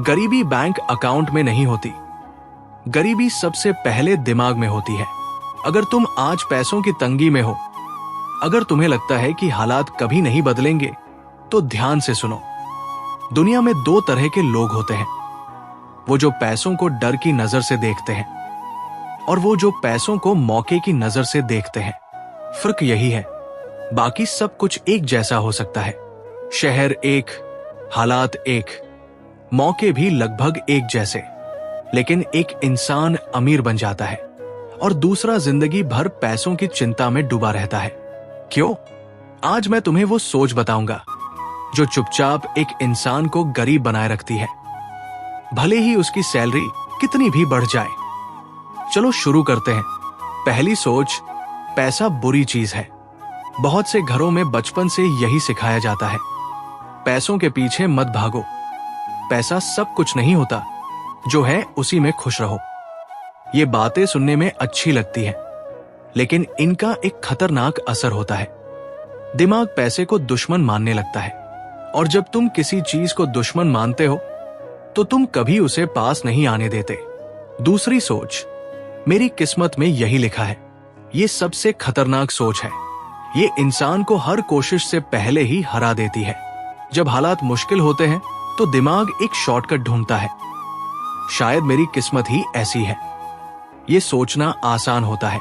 गरीबी bank account में नहीं होती, गरीबी सबसे पहले दिमाग में होती है। अगर तुम आज पैसों की तंगी में हो, अगर तुम्हें लगता है कि हालात कभी नहीं बदलेंगे, तो ध्यान से सुनो। दुनिया में दो तरह के लोग होते हैं, वो जो पैसों को डर की नजर से देखते हैं और वो जो पैसों को मौके की नजर से देखते हैं। फर्क यही है, बाकी सब कुछ एक जैसा हो सकता है। शहर एक, हालात एक, मौके भी लगभग एक जैसे, लेकिन एक इंसान अमीर बन जाता है और दूसरा जिंदगी भर पैसों की चिंता में डूबा रहता है। क्यों? आज मैं तुम्हें वो सोच बताऊंगा जो चुपचाप एक इंसान को गरीब बनाए रखती है, भले ही उसकी सैलरी कितनी भी बढ़ जाए। चलो शुरू करते हैं। पहली सोच, पैसा बुरी चीज है। बहुत से घरों में बचपन से यही सिखाया जाता है, पैसों के पीछे मत भागो, पैसा सब कुछ नहीं होता, जो है उसी में खुश रहो। ये बातें सुनने में अच्छी लगती हैं, लेकिन इनका एक खतरनाक असर होता है। दिमाग पैसे को दुश्मन मानने लगता है, और जब तुम किसी चीज को दुश्मन मानते हो तो तुम कभी उसे पास नहीं आने देते। दूसरी सोच, मेरी किस्मत में यही लिखा है। ये सबसे खतरनाक सोच है। ये इंसान को हर कोशिश से पहले ही हरा देती है। जब हालात मुश्किल होते हैं तो दिमाग एक शॉर्टकट ढूंढता है, शायद मेरी किस्मत ही ऐसी है। ये सोचना आसान होता है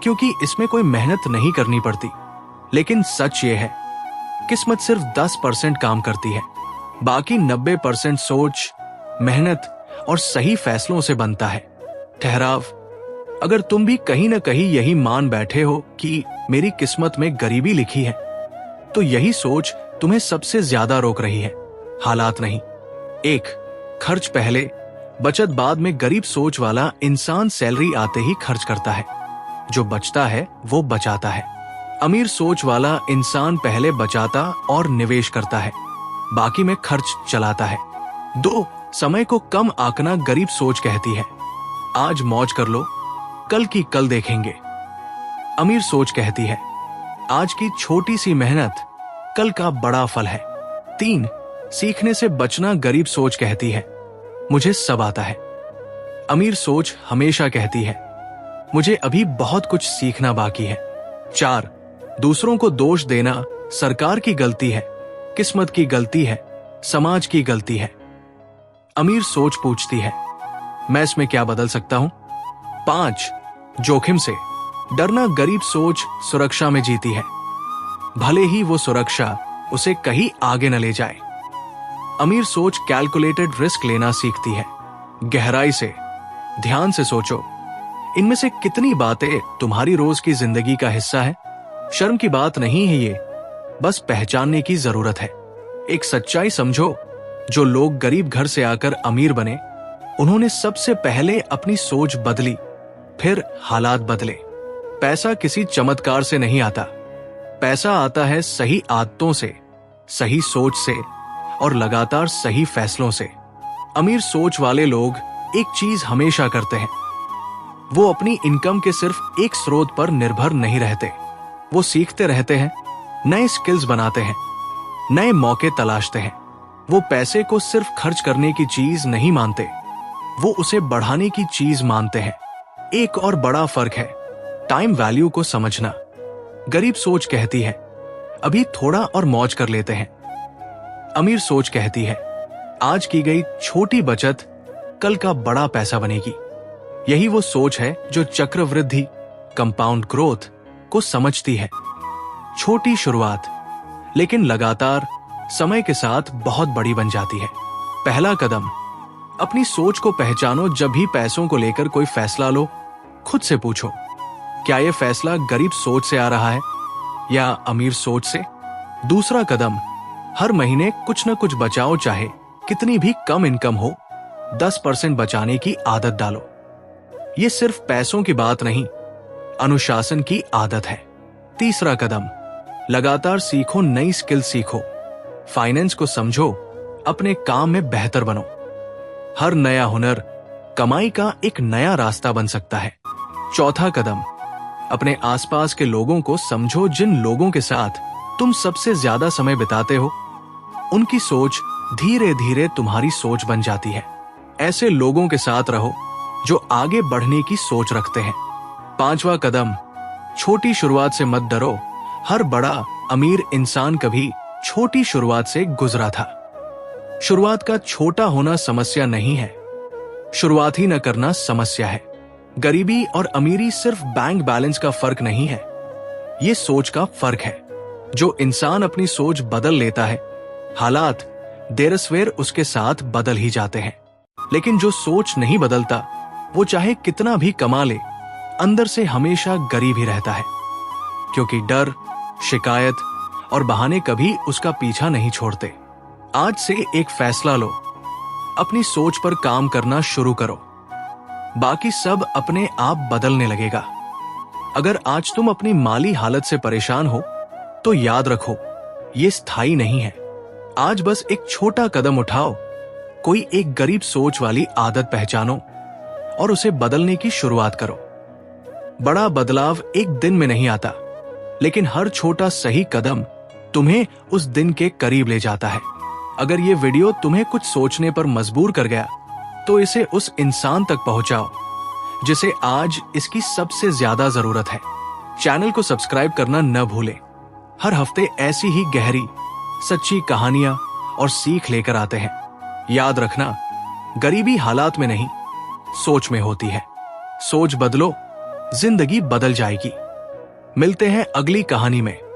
क्योंकि इसमें कोई मेहनत नहीं करनी पड़ती, लेकिन सच ये है, किस्मत सिर्फ 10% काम करती है, बाकी 90% सोच, मेहनत और सही फैसलों से बनता है। ठहराव, अगर तुम भी कहीं ना कहीं यही मान बैठे हो कि मेरी किस्मत में गरीबी लिखी है, तो यही सोच तुम्हें सबसे ज्यादा रोक रही है, हालात नहीं। एक, खर्च पहले बचत बाद में गरीब सोच वाला इंसान सैलरी आते ही खर्च करता है, जो बचता है वो बचाता है। अमीर सोच वाला इंसान पहले बचाता और निवेश करता है, बाकी में खर्च चलाता है। दो, समय को कम आंकना गरीब सोच कहती है, आज मौज कर लो, कल की कल देखेंगे। अमीर सोच कहती है, आज की छोटी सी मेहनत कल का बड़ा फल है। तीन, सीखने से बचना गरीब सोच कहती है, मुझे सब आता है। अमीर सोच हमेशा कहती है, मुझे अभी बहुत कुछ सीखना बाकी है। चार, दूसरों को दोष देना सरकार की गलती है, किस्मत की गलती है, समाज की गलती है। अमीर सोच पूछती है, मैं इसमें क्या बदल सकता हूं? 5, जोखिम से डरना गरीब सोच सुरक्षा में जीती है, भले ही वो सुरक्षा उसे कहीं आगे न ले जाए। अमीर सोच कैलकुलेटेड रिस्क लेना सीखती है, गहराई से, ध्यान से सोचो, इनमें से कितनी बातें तुम्हारी रोज की जिंदगी का हिस्सा है। शर्म की बात नहीं है ये, बस पहचानने की जरूरत है। एक सच्चाई समझो, जो लोग गरीब घर से आकर अमीर बने, उन्होंने सबसे पहले अपनी सोच बदली, फिर हालात बदले। पैसा किसी चमत्कार से नहीं आता, पैसा आता है सही आदतों से, सही सोच से और लगातार सही फैसलों से। अमीर सोच वाले लोग एक चीज हमेशा करते हैं, वो अपनी इनकम के सिर्फ एक स्रोत पर निर्भर नहीं रहते, वो सीखते रहते हैं, नए स्किल्स बनाते हैं, नए मौके तलाशते हैं। वो पैसे को सिर्फ खर्च करने की चीज नहीं मानते, वो उसे बढ़ाने की चीज मानते हैं। एक और बड़ा फर्क है, टाइम वैल्यू को समझना। गरीब सोच कहती है, अभी थोड़ा और मौज कर लेते हैं। अमीर सोच कहती है, आज की गई छोटी बचत कल का बड़ा पैसा बनेगी। यही वो सोच है जो चक्रवृद्धि, कंपाउंड ग्रोथ को समझती है। छोटी शुरुआत लेकिन लगातार समय के साथ बहुत बड़ी बन जाती है। पहला कदम, अपनी सोच को पहचानो। जब भी पैसों को लेकर कोई फैसला लो, खुद से पूछो, क्या यह फैसला गरीब सोच से आ रहा है या अमीर सोच से? दूसरा कदम, हर महीने कुछ न कुछ बचाओ, चाहे कितनी भी कम इनकम हो, 10% बचाने की आदत डालो। ये सिर्फ पैसों की बात नहीं, अनुशासन की आदत है। तीसरा कदम, लगातार सीखो, नई स्किल सीखो, फाइनेंस को समझो, अपने काम में बेहतर बनो। हर नया हुनर कमाई का एक नया रास्ता बन सकता है। चौथा कदम, अपने आसपास के लोगों को समझो। जिन लोगों के साथ तुम सबसे ज्यादा समय बिताते हो, उनकी सोच धीरे धीरे तुम्हारी सोच बन जाती है। ऐसे लोगों के साथ रहो जो आगे बढ़ने की सोच रखते हैं। 5वां कदम, छोटी शुरुआत से मत डरो। हर बड़ा अमीर इंसान कभी छोटी शुरुआत से गुजरा था। शुरुआत का छोटा होना समस्या नहीं है, शुरुआत ही न करना समस्या है। गरीबी और अमीरी सिर्फ बैंक बैलेंस का फर्क नहीं है, ये सोच का फर्क है। जो इंसान अपनी सोच बदल लेता है, हालात देर सवेर उसके साथ बदल ही जाते हैं। लेकिन जो सोच नहीं बदलता, वो चाहे कितना भी कमा ले, अंदर से हमेशा गरीब ही रहता है। क्योंकि डर, शिकायत और बहाने कभी उसका पीछा नहीं छोड़ते। आज से एक फैसला लो, अपनी सोच पर काम करना शुरू करो, बाकी सब अपने आप बदलने लगेगा। अगर आज तुम अपनी माली हालत से परेशान हो, तो याद रखो, ये स्थायी नहीं है। आज बस एक छोटा कदम उठाओ, कोई एक गरीब सोच वाली आदत पहचानो और उसे बदलने की शुरुआत करो। बड़ा बदलाव एक दिन में नहीं आता, लेकिन हर छोटा सही कदम तुम्हें उस दिन के करीब ले जाता है। अगर ये वीडियो तुम्हें कुछ सोचने पर मजबूर कर गया, तो इसे उस इंसान तक पहुंचाओ जिसे आज इसकी सबसे ज्यादा जरूरत है। चैनल को सब्सक्राइब करना न भूलें। हर हफ्ते ऐसी ही गहरी, सच्ची कहानियां और सीख लेकर आते हैं। याद रखना, गरीबी हालात में नहीं, सोच में होती है। सोच बदलो, जिंदगी बदल जाएगी। मिलते हैं अगली कहानी में।